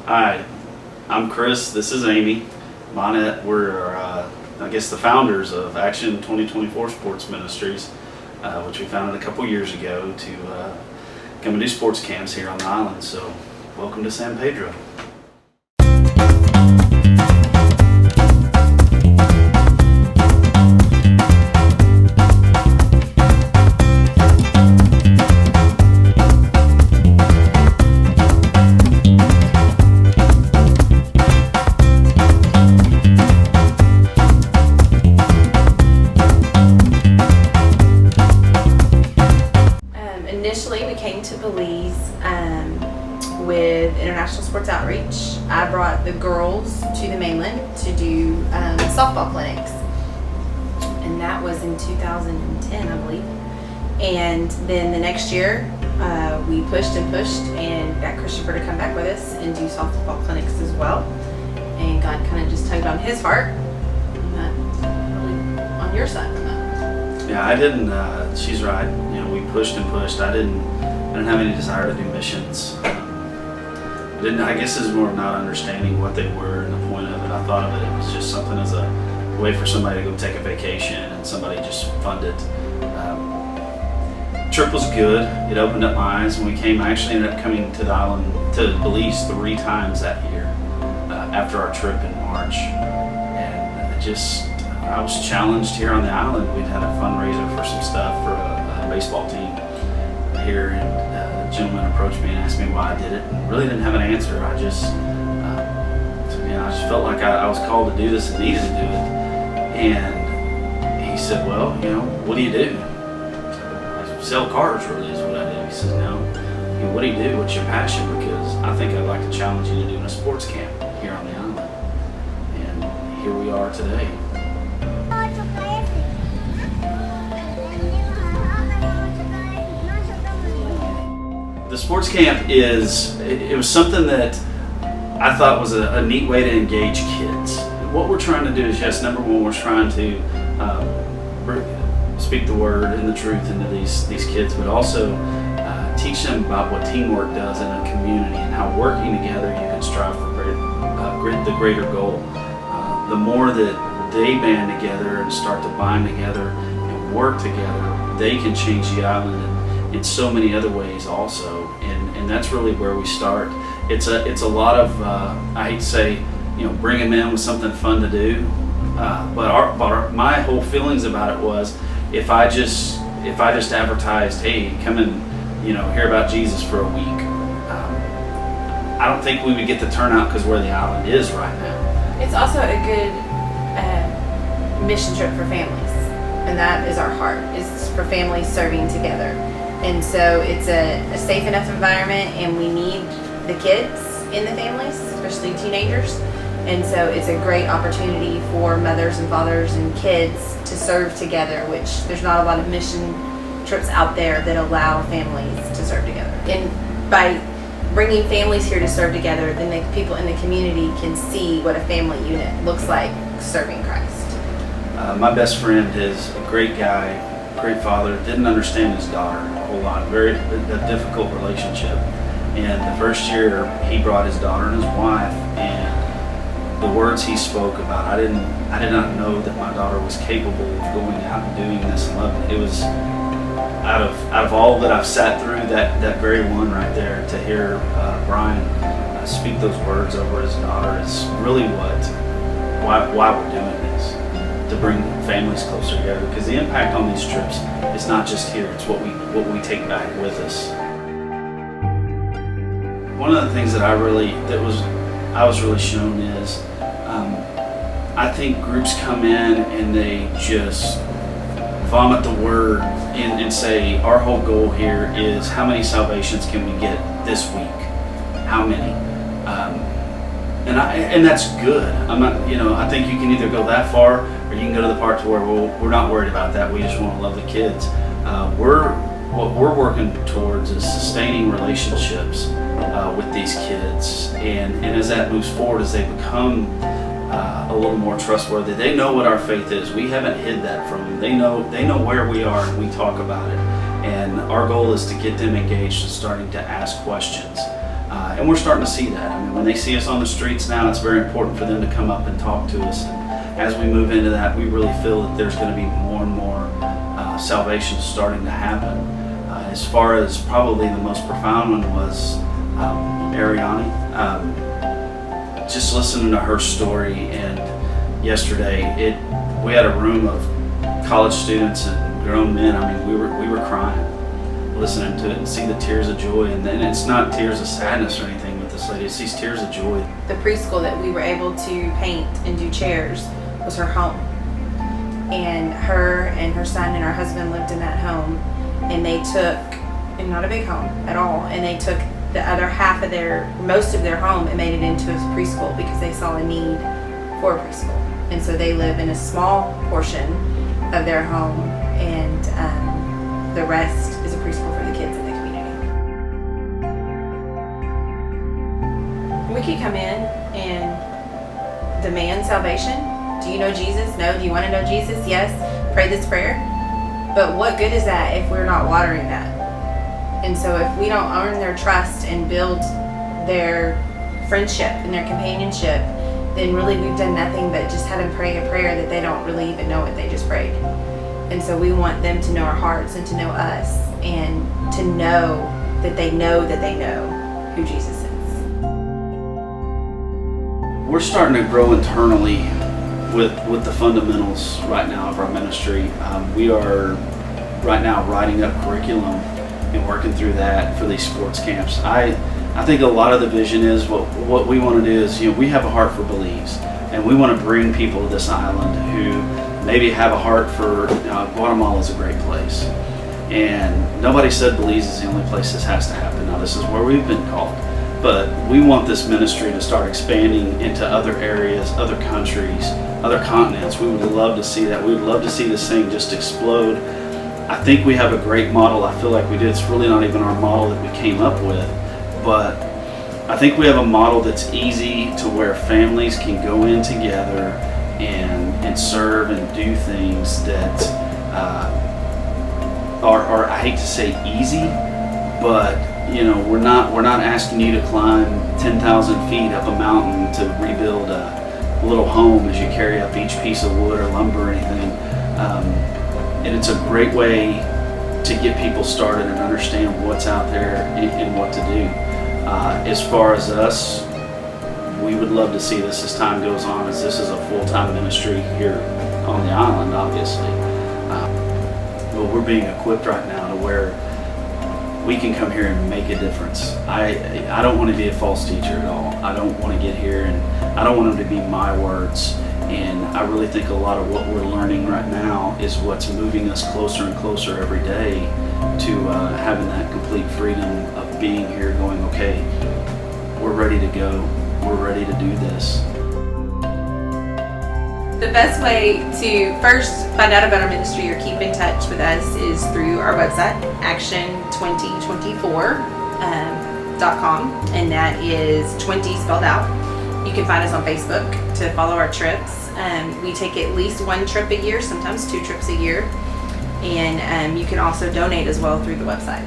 Hi, I'm Chris. This is Amy Bonnett. We're, I guess, the founders of Action 2024 Sports Ministries, which we founded a couple years ago to come and do sports camps here on the island. So, welcome to San Pedro. Initially, we came to Belize with International Sports Outreach. I brought the girls to the mainland to do softball clinics, and that was in 2010, I believe. And then the next year, we pushed and got Christopher to come back with us and do softball clinics as well. And God kind of just tugged on his heart, really on your side on that. Yeah, I didn't. She's right. You know, we pushed and pushed. I didn't have any desire to do missions. I guess it's more of not understanding what they were and the point of it. I thought of it was just something as a way for somebody to go take a vacation and somebody just fund it. Trip was good. It opened up my eyes. When we came, I actually ended up coming to the island, to Belize 3 times that year after our trip in March. And I was challenged here on the island. We'd had a fundraiser for some stuff for a baseball team here, and a gentleman approached me and asked me why I did it, and really didn't have an answer. I just felt like I was called to do this and needed to do it. And he said, "Well, what do you do?" I said, "I sell cars, really, is what I do." He says, "No, what do you do? What's your passion? Because I think I'd like to challenge you to doing a sports camp here on the island." And here we are today. The sports camp it was something that I thought was a neat way to engage kids. What we're trying to do is, yes, number one, we're trying to speak the word and the truth into these kids, but also teach them about what teamwork does in a community and how working together you can strive for the greater goal. The more that they band together and start to bind together and work together, they can change the island in so many other ways also, and that's really where we start. It's a lot of I hate to say, bring them in with something fun to do, but my whole feelings about it was if I just advertised, hey, come and hear about Jesus for a week, I don't think we would get the turnout because where the island is right now. It's also a good mission trip for families, and that is our heart, is for families serving together. And so it's a safe enough environment, and we need the kids in the families, especially teenagers. And so it's a great opportunity for mothers and fathers and kids to serve together, which there's not a lot of mission trips out there that allow families to serve together. And by bringing families here to serve together, then the people in the community can see what a family unit looks like serving Christ. My best friend is a great guy, great father, didn't understand his daughter a whole lot, a difficult relationship. And the first year he brought his daughter and his wife, and the words he spoke about, I did not know that my daughter was capable of going out and doing this and loving it. It was out of all that I've sat through, that very one right there, to hear Brian speak those words over his daughter is really why we're doing this, to bring families closer together, because the impact on these trips is not just here, it's what we take back with us. One of the things that I was really shown is I think groups come in and they just vomit the word and say, our whole goal here is how many salvations can we get this week? How many? And that's good. I'm not, I think you can either go that far or you can go to the part to where we're not worried about that. We just want to love the kids. What we're working towards is sustaining relationships with these kids, and as that moves forward, as they become a little more trustworthy, they know what our faith is. We haven't hid that from them. They know where we are, and we talk about it. And our goal is to get them engaged and starting to ask questions. And we're starting to see that. I mean, when they see us on the streets now, it's very important for them to come up and talk to us. And as we move into that, we really feel that there's going to be more and more salvation starting to happen. As far as probably the most profound one was Ariani. Just listening to her story, and yesterday we had a room of college students and grown men. I mean, we were crying listening to it and see the tears of joy. And then it's not tears of sadness or anything with this lady, it's these tears of joy. The preschool that we were able to paint and do chairs was her home. And her son and her husband lived in that home, and they took, and not a big home at all, and they took the other half of most of their home and made it into a preschool because they saw a need for a preschool. And so they live in a small portion of their home, and the rest is a preschool for the kids in the community. We could come in and demand salvation. Do you know Jesus? No. Do you want to know Jesus? Yes. Pray this prayer. But what good is that if we're not watering that? And so if we don't earn their trust and build their friendship and their companionship, then really we've done nothing but just had them pray a prayer that they don't really even know what they just prayed. And so we want them to know our hearts and to know us, and to know that they know who Jesus is. We're starting to grow internally with the fundamentals right now of our ministry. We are right now writing up curriculum and working through that for these sports camps. I think a lot of the vision is what we want to do is, we have a heart for Belize, and we want to bring people to this island who maybe have a heart for Guatemala is a great place. And nobody said Belize is the only place this has to happen. Now, this is where we've been called. But we want this ministry to start expanding into other areas, other countries, other continents. We would love to see that. We would love to see this thing just explode. I think we have a great model. I feel like we did. It's really not even our model that we came up with. But I think we have a model that's easy to where families can go in together and serve and do things that are, I hate to say easy, but we're not asking you to climb 10,000 feet up a mountain to rebuild a little home as you carry up each piece of wood or lumber or anything. And it's a great way to get people started and understand what's out there and what to do. As far as us, we would love to see this as time goes on, as this is a full-time ministry here on the island, obviously. But we're being equipped right now to where we can come here and make a difference. I don't want to be a false teacher at all. I don't want to get here and I don't want them to be my words. And I really think a lot of what we're learning right now is what's moving us closer and closer every day to having that complete freedom of being here, going, okay, we're ready to go. We're ready to do this. The best way to first find out about our ministry or keep in touch with us is through our website, Action2024.com, and that is 20 spelled out. You can find us on Facebook to follow our trips. We take at least one trip a year, sometimes 2 trips a year, and you can also donate as well through the website.